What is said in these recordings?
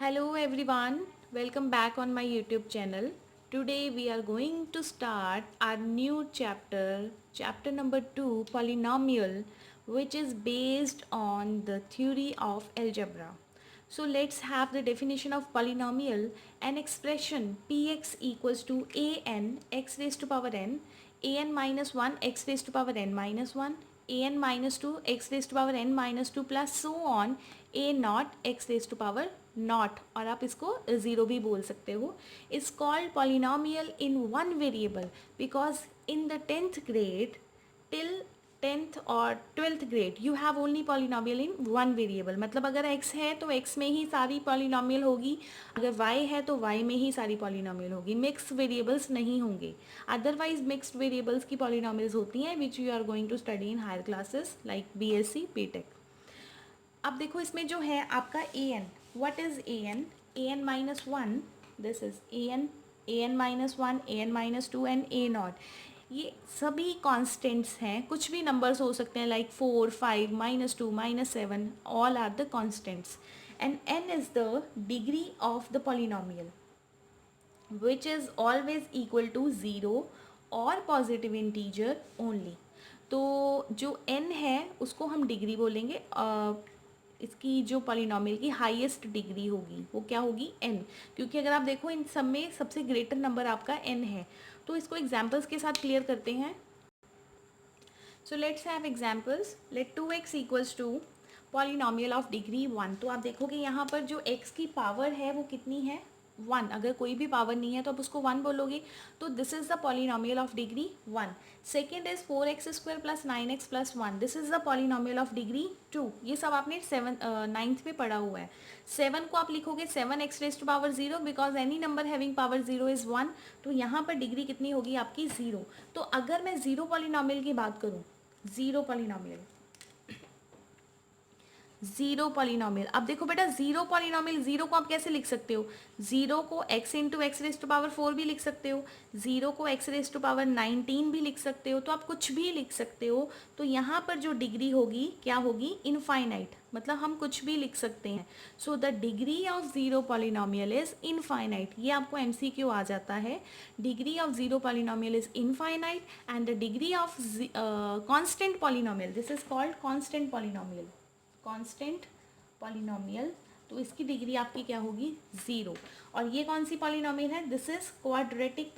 Hello everyone, welcome back on my YouTube channel. Today we are going to start our new chapter number 2, polynomial, which is based on the theory of algebra. So let's have the definition of polynomial. An expression px equals to an x raised to power n minus 1 x raised to power n minus 1, an minus 2 x raised to power n minus 2 plus so on a naught x raise to power naught, और आप इसको zero भी बोल सकते हो, is called polynomial in one variable because in the 10th grade till 10th और 12th grade you have only polynomial in one variable. मतलब अगर x है तो x में ही सारी पॉलिनॉमियल होगी, अगर y है तो y में ही सारी पॉलिनॉमियल होगी, मिक्स वेरिएबल्स नहीं होंगे. अदरवाइज मिक्स्ड वेरिएबल्स की पॉलिनॉमियल्स होती हैं which you are going to study in higher classes like BSc BTech. अब देखो इसमें जो है आपका an, what is an minus one, this is an minus one, an minus two and a nought. ये सभी कॉन्स्टेंट्स हैं, कुछ भी नंबर्स हो सकते हैं like 4, 5, minus two, minus seven, all are the constants. And n is the degree of the polynomial which is always equal to zero और positive integer only. तो जो n है उसको हम डिग्री बोलेंगे. इसकी जो पॉलिनॉमियल की हाईएस्ट डिग्री होगी वो क्या होगी n, क्योंकि अगर आप देखो इन सब में सबसे ग्रेटर नंबर आपका n है. तो इसको एग्जांपल्स के साथ क्लियर करते हैं. So let's have examples. Let 2x equals to polynomial of degree 1. तो आप देखोगे यहाँ पर जो x की पावर है वो कितनी है 1. अगर कोई भी पावर नहीं है तो आप उसको 1 बोलोगे. तो this is the polynomial of degree 1. Second is 4x square plus 9x plus 1. This is the polynomial of degree 2. ये सब आपने 9th में पढ़ा हुआ है. 7 को आप लिखोगे 7x raise to power 0 because any number having power 0 is 1. तो यहाँ पर डिग्री कितनी होगी आपकी 0. तो अगर मैं ज़ीरो पॉलिनॉमियल की बात करूँ, ज़ीरो पॉलिनॉमियल, अब देखो बेटा ज़ीरो पॉलिनॉमियल, ज़ीरो को आप कैसे लिख सकते हो, ज़ीरो को x into x raise to power 4 भी लिख सकते हो, ज़ीरो को x रेज टू पावर 19 भी लिख सकते हो. तो आप कुछ भी लिख सकते हो. तो यहाँ पर जो डिग्री होगी क्या होगी इनफाइनाइट, मतलब हम कुछ भी लिख सकते हैं. So the degree of zero polynomial is infinite. ये आपको MCQ आ जाता है. Degree of zero polynomial is infinite and the degree of constant polynomial, this is called constant polynomial. Constant polynomial, तो इसकी डिग्री आपकी क्या होगी 0. और ये कौन सी पॉलिनॉमियल है, this is quadratic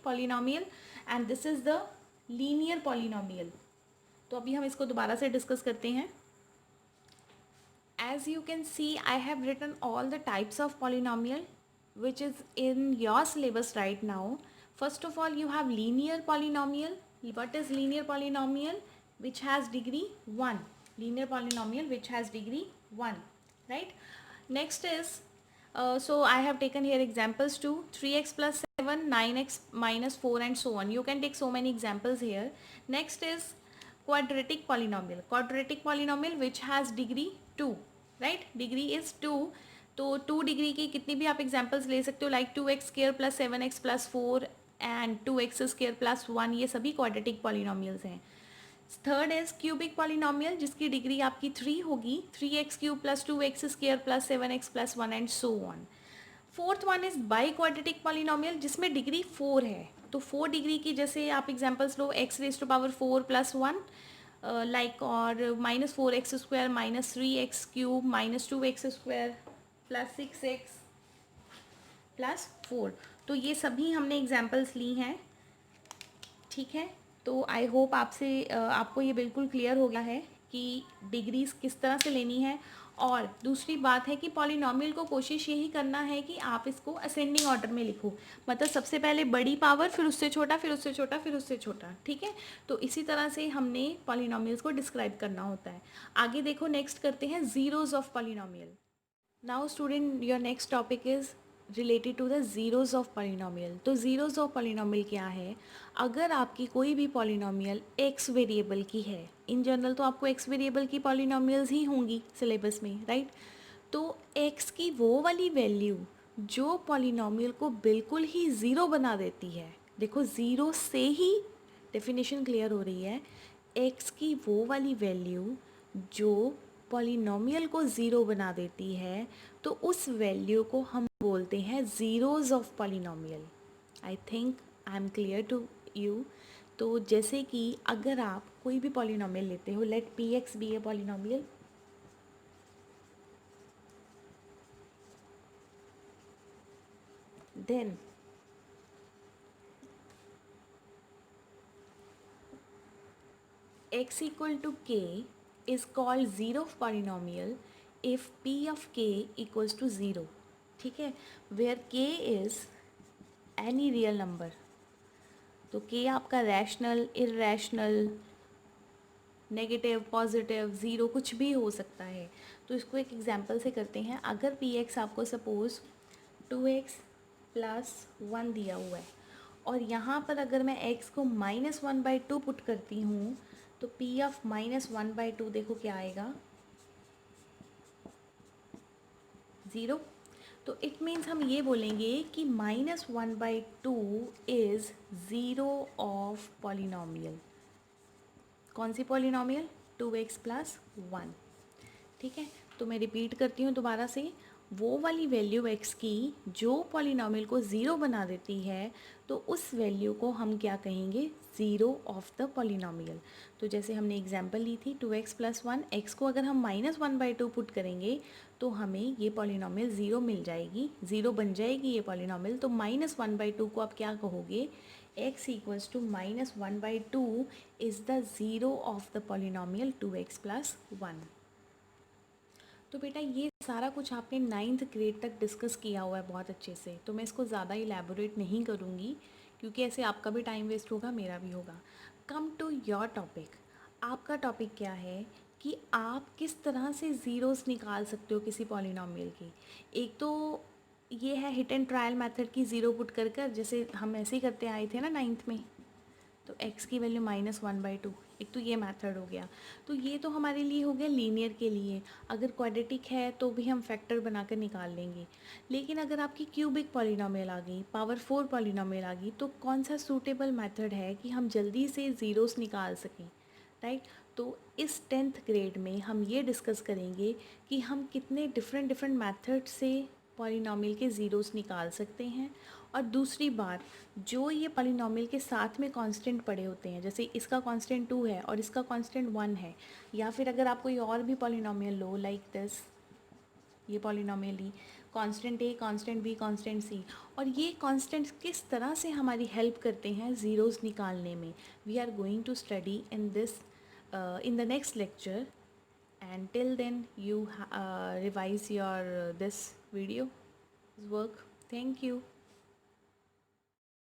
polynomial, and this is the linear polynomial. तो अभी हम इसको दोबारा से डिस्कस करते हैं. As you can see I have written all the types of polynomial which is in your syllabus right now. First of all you have linear polynomial. What is linear polynomial? Which has degree 1. Linear polynomial which has degree 1, right? Next is so I have taken here examples to 3x plus 7, 9x minus 4 and so on. You can take so many examples here. Next is quadratic polynomial which has degree 2, right? Degree is 2. तो 2 degree की कितनी भी आप examples ले सकते हो like 2x square plus 7x plus 4 and 2x square plus 1. ये सभी क्वाड्रेटिक पॉलिनॉमियल्स हैं. थर्ड इज क्यूबिक पॉलिनॉमियल जिसकी डिग्री आपकी 3 होगी, 3x cube plus 2x square plus 7x plus 1 and so on. Fourth one is biquadratic polynomial जिसमें degree 4 है. तो 4 degree की जैसे आप एग्जाम्पल्स लो x raise to power 4 plus 1 like, और minus 4x square minus 3x cube minus 2x square plus 6x plus 4. तो ये सभी हमने एग्जाम्पल्स ली हैं, ठीक है. तो आई होप आपको ये बिल्कुल क्लियर हो गया है कि डिग्रीज किस तरह से लेनी है. और दूसरी बात है कि पॉलिनॉमियल को कोशिश यही करना है कि आप इसको असेंडिंग ऑर्डर में लिखो, मतलब सबसे पहले बड़ी पावर, फिर उससे छोटा, फिर उससे छोटा, फिर उससे छोटा, ठीक है. तो इसी तरह से हमने पॉलिनॉमियल्स को डिस्क्राइब करना होता है. आगे देखो, नेक्स्ट करते हैं zeros of polynomial. Now student your next topic is related to the zeros of polynomial. तो ज़ीरोज़ ऑफ पॉलिनॉमियल क्या है, अगर आपकी कोई भी पॉलिनॉमियल x वेरिएबल की है, इन जनरल तो आपको x वेरिएबल की पॉलिनॉमियल्स ही होंगी सिलेबस में, राइट. तो x की वो वाली वैल्यू जो पॉलिनॉमियल को बिल्कुल ही ज़ीरो बना देती है, देखो ज़ीरो से ही डेफिनेशन क्लियर हो रही है, x की वो वाली वैल्यू जो पॉलिनोमियल को ज़ीरो बना देती है तो उस वैल्यू को हम बोलते हैं zeros of polynomial. I think I am clear to you. तो जैसे कि अगर आप कोई भी पॉलिनोमियल लेते हो, let P x be a polynomial, then x equal to k is called zero of polynomial if p of k equals to zero. ठीक है, where k is any real number. तो k आपका rational, इर्रैशनल, negative, positive, zero कुछ भी हो सकता है। तो इसको एक एग्जांपल से करते हैं। अगर पी एक्स आपको सपोज़ 2x प्लस 1 दिया हुआ है और यहाँ पर अगर मैं x को -1/2 पुट करती हूँ तो p ऑफ -1/2 देखो क्या आएगा, 0। तो इट मीन्स हम ये बोलेंगे कि -1/2 इज़ ज़ीरो ऑफ पॉलिनोमियल। कौन सी पॉलिनोमियल? 2x plus 1। ठीक है, तो मैं रिपीट करती हूँ दोबारा से, वो वाली वैल्यू x की जो पॉलिनोमियल को ज़ीरो बना देती है तो उस वैल्यू को हम क्या कहेंगे? Zero of the polynomial. तो जैसे हमने एग्जांपल ली थी 2x प्लस 1, x को अगर हम -1/2 पुट करेंगे तो हमें ये पॉलिनोमियल ज़ीरो मिल जाएगी, ज़ीरो बन जाएगी ये पॉलिनोमियल। तो -1/2 को आप क्या कहोगे? x equals to -1/2 is the zero of the polynomial 2x plus 1। तो बेटा ये सारा कुछ आपने 9th ग्रेड तक डिस्कस किया हुआ है बहुत अच्छे से, तो मैं इसको ज़्यादा इलेबोरेट नहीं करूँगी क्योंकि ऐसे आपका भी टाइम वेस्ट होगा, मेरा भी होगा। Come to your topic. आपका टॉपिक क्या है कि आप किस तरह से ज़ीरोज़ निकाल सकते हो किसी पॉलिनोमियल के। एक तो ये है हिट एंड ट्रायल मेथड की, ज़ीरो पुट कर कर, जैसे हम ऐसे ही करते आए थे ना 9th में। तो x की वैल्यू -1/2, एक तो ये मेथड हो गया। तो ये तो हमारे लिए हो गया लीनियर के लिए। अगर क्वाड्रेटिक है तो भी हम फैक्टर बनाकर निकाल लेंगे। लेकिन अगर आपकी क्यूबिक पॉलिनोमियल आ गई, पावर 4 पॉलिनोमियल आ गई, तो कौन सा सूटेबल मेथड है कि हम जल्दी से ज़ीरोस निकाल सकें, राइट। तो इस 10th ग्रेड में हम ये डिस्कस करेंगे कि हम कितने डिफरेंट मेथड से पॉलिनोमियल के ज़ीरोस निकाल सकते हैं। और दूसरी बात, जो ये पॉलिनोमियल के साथ में कांस्टेंट पड़े होते हैं, जैसे इसका कांस्टेंट 2 है और इसका कांस्टेंट 1 है, या फिर अगर आप कोई और भी पॉलिनोमियल लो लाइक दिस, ये पॉलिनोमियल ही कांस्टेंट ए, कांस्टेंट बी, कांस्टेंट सी, और ये कांस्टेंट्स किस तरह से हमारी हेल्प करते हैं ज़ीरोज़ निकालने में, we are going to study in this in the next lecture. And till then you revise your this video work. Thank you.